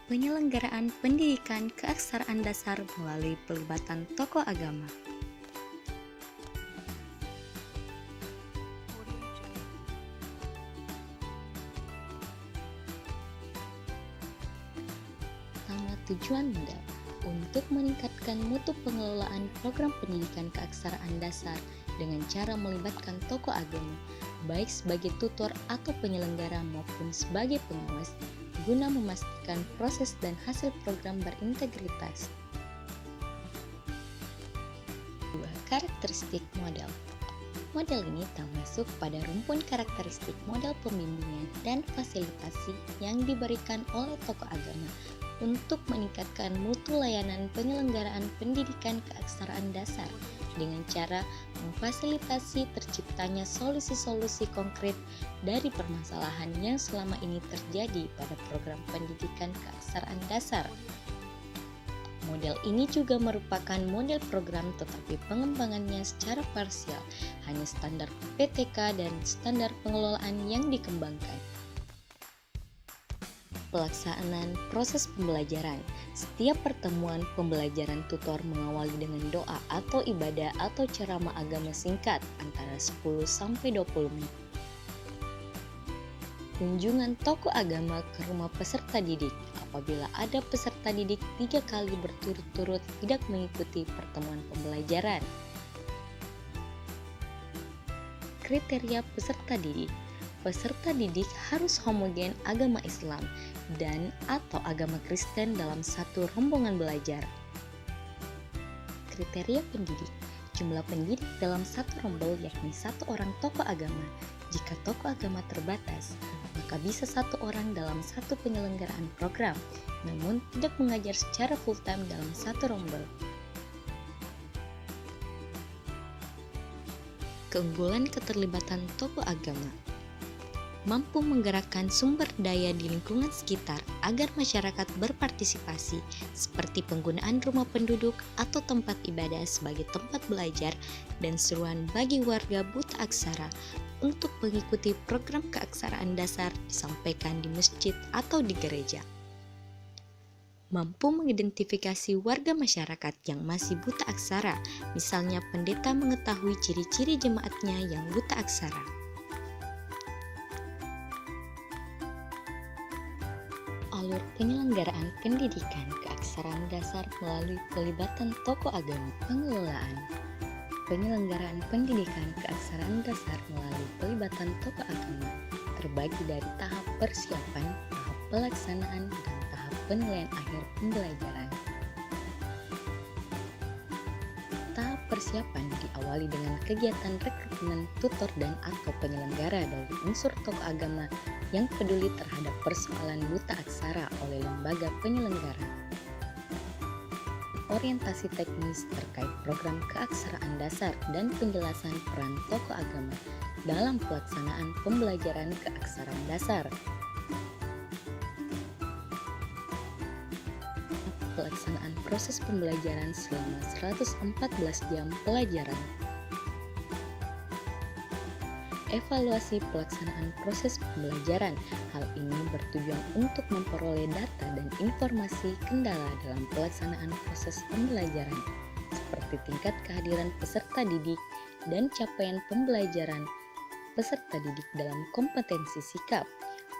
penyelenggaraan pendidikan keaksaraan dasar melalui pelibatan tokoh agama. Pertama, tujuan model untuk meningkatkan mutu pengelolaan program pendidikan keaksaraan dasar dengan cara melibatkan tokoh agama, baik sebagai tutor atau penyelenggara maupun sebagai pengawas, guna memastikan proses dan hasil program berintegritas. 2. Karakteristik model. Model ini termasuk pada rumpun karakteristik model pembimbingan dan fasilitasi yang diberikan oleh tokoh agama untuk meningkatkan mutu layanan penyelenggaraan pendidikan keaksaraan dasar dengan cara memfasilitasi terciptanya solusi-solusi konkret dari permasalahan yang selama ini terjadi pada program pendidikan keaksaraan dasar. Model ini juga merupakan model program tetapi pengembangannya secara parsial, hanya standar PTK dan standar pengelolaan yang dikembangkan. Pelaksanaan proses pembelajaran. Setiap pertemuan pembelajaran tutor mengawali dengan doa atau ibadah atau ceramah agama singkat antara 10-20 menit. Kunjungan tokoh agama ke rumah peserta didik. Apabila ada peserta didik 3 kali berturut-turut tidak mengikuti pertemuan pembelajaran. Kriteria peserta didik. Peserta didik harus homogen agama Islam dan atau agama Kristen dalam satu rombongan belajar. Kriteria pendidik. Jumlah pendidik dalam satu rombel yakni 1 orang tokoh agama. Jika tokoh agama terbatas, maka bisa 1 orang dalam satu penyelenggaraan program, namun tidak mengajar secara full-time dalam satu rombel. Keunggulan keterlibatan tokoh agama. Mampu menggerakkan sumber daya di lingkungan sekitar agar masyarakat berpartisipasi, seperti penggunaan rumah penduduk atau tempat ibadah sebagai tempat belajar dan seruan bagi warga buta aksara untuk mengikuti program keaksaraan dasar disampaikan di masjid atau di gereja. Mampu mengidentifikasi warga masyarakat yang masih buta aksara, misalnya pendeta mengetahui ciri-ciri jemaatnya yang buta aksara. Alur penyelenggaraan pendidikan keaksaraan dasar melalui pelibatan tokoh agama. Pengelolaan penyelenggaraan pendidikan keaksaraan dasar melalui pelibatan tokoh agama terbagi dari tahap persiapan, tahap pelaksanaan, dan tahap penilaian akhir pembelajaran. Tahap persiapan diawali dengan kegiatan rekrutmen tutor dan atau penyelenggara dari unsur tokoh agama yang peduli terhadap persoalan buta aksara oleh lembaga penyelenggara. Orientasi teknis terkait program keaksaraan dasar dan penjelasan peran tokoh agama dalam pelaksanaan pembelajaran keaksaraan dasar. Pelaksanaan proses pembelajaran selama 114 jam pelajaran. Evaluasi pelaksanaan proses pembelajaran. Hal ini bertujuan untuk memperoleh data dan informasi kendala dalam pelaksanaan proses pembelajaran, seperti tingkat kehadiran peserta didik dan capaian pembelajaran peserta didik dalam kompetensi sikap,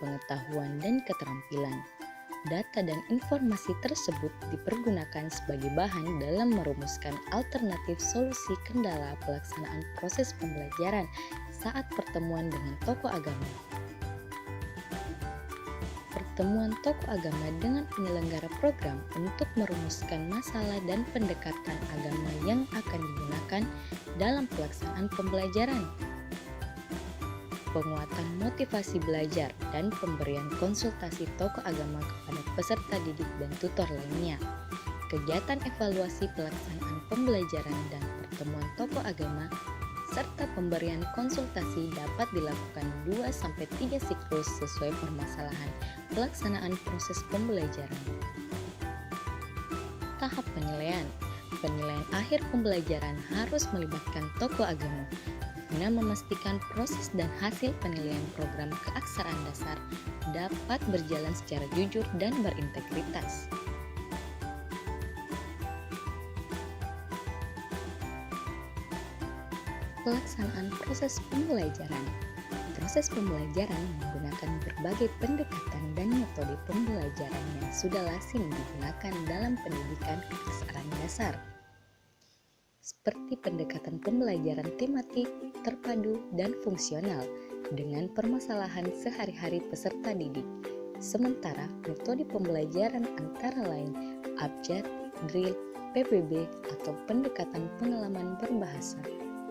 pengetahuan, dan keterampilan. Data dan informasi tersebut dipergunakan sebagai bahan dalam merumuskan alternatif solusi kendala pelaksanaan proses pembelajaran saat pertemuan dengan tokoh agama. Pertemuan tokoh agama dengan penyelenggara program untuk merumuskan masalah dan pendekatan agama yang akan digunakan dalam pelaksanaan pembelajaran. Penguatan motivasi belajar dan pemberian konsultasi tokoh agama kepada peserta didik dan tutor lainnya. Kegiatan evaluasi pelaksanaan pembelajaran dan pertemuan tokoh agama serta pemberian konsultasi dapat dilakukan 2-3 siklus sesuai permasalahan pelaksanaan proses pembelajaran. Tahap penilaian. Penilaian akhir pembelajaran harus melibatkan tokoh agama. guna memastikan proses dan hasil penilaian program keaksaraan dasar dapat berjalan secara jujur dan berintegritas. Pelaksanaan proses pembelajaran. Proses pembelajaran menggunakan berbagai pendekatan dan metode pembelajaran yang sudah lazim digunakan dalam pendidikan keaksaraan dasar, seperti pendekatan pembelajaran tematik, terpadu, dan fungsional dengan permasalahan sehari-hari peserta didik. Sementara metode pembelajaran antara lain abjad, drill, PBB, atau pendekatan pengalaman berbahasa,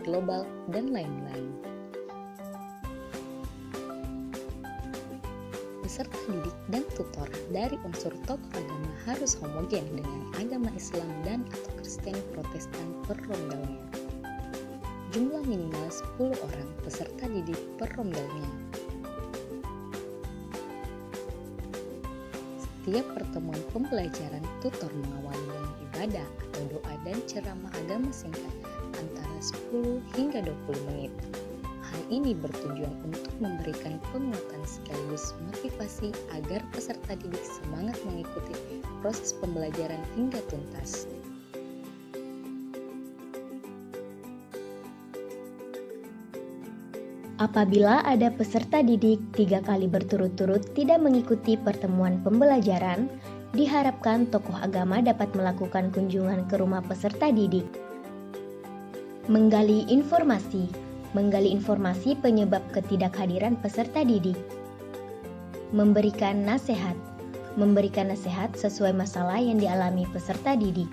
global, dan lain-lain. Peserta didik dan tutor dari unsur tokoh agama harus homogen dengan agama Islam dan atau Kristen Protestan per romdalnya. Jumlah minimal 10 orang peserta didik per romdalnya. Setiap pertemuan pembelajaran, tutor mengawali dengan ibadah atau doa dan ceramah agama singkat antara 10 hingga 20 menit. Hal ini bertujuan untuk memberikan penguatan sekaligus motivasi agar peserta didik semangat mengikuti proses pembelajaran hingga tuntas. Apabila ada peserta didik 3 kali berturut-turut tidak mengikuti pertemuan pembelajaran, diharapkan tokoh agama dapat melakukan kunjungan ke rumah peserta didik. Menggali informasi penyebab ketidakhadiran peserta didik. Memberikan nasihat sesuai masalah yang dialami peserta didik.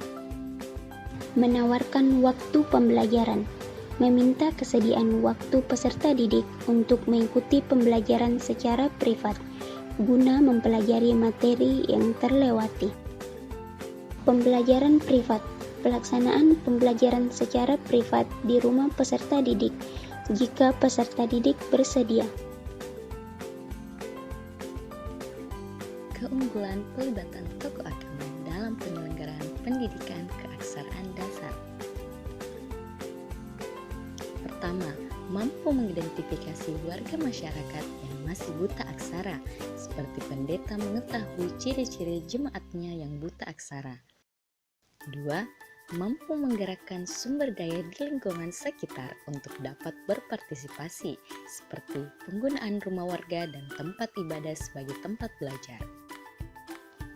Menawarkan waktu pembelajaran, meminta kesediaan waktu peserta didik untuk mengikuti pembelajaran secara privat, guna mempelajari materi yang terlewati. Pembelajaran privat. Pelaksanaan pembelajaran secara privat di rumah peserta didik jika peserta didik bersedia. Keunggulan pelibatan tokoh agama dalam penyelenggaraan pendidikan keaksaraan dasar. Pertama, mampu mengidentifikasi warga masyarakat yang masih buta aksara, seperti pendeta mengetahui ciri-ciri jemaatnya yang buta aksara. 2. Mampu menggerakkan sumber daya di lingkungan sekitar untuk dapat berpartisipasi, seperti penggunaan rumah warga dan tempat ibadah sebagai tempat belajar.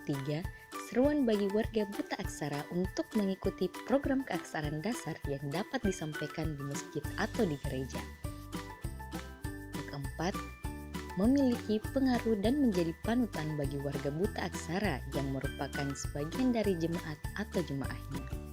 3. Seruan bagi warga buta aksara untuk mengikuti program keaksaraan dasar yang dapat disampaikan di masjid atau di gereja. Keempat, memiliki pengaruh dan menjadi panutan bagi warga buta aksara yang merupakan sebagian dari jemaat atau jemaahnya.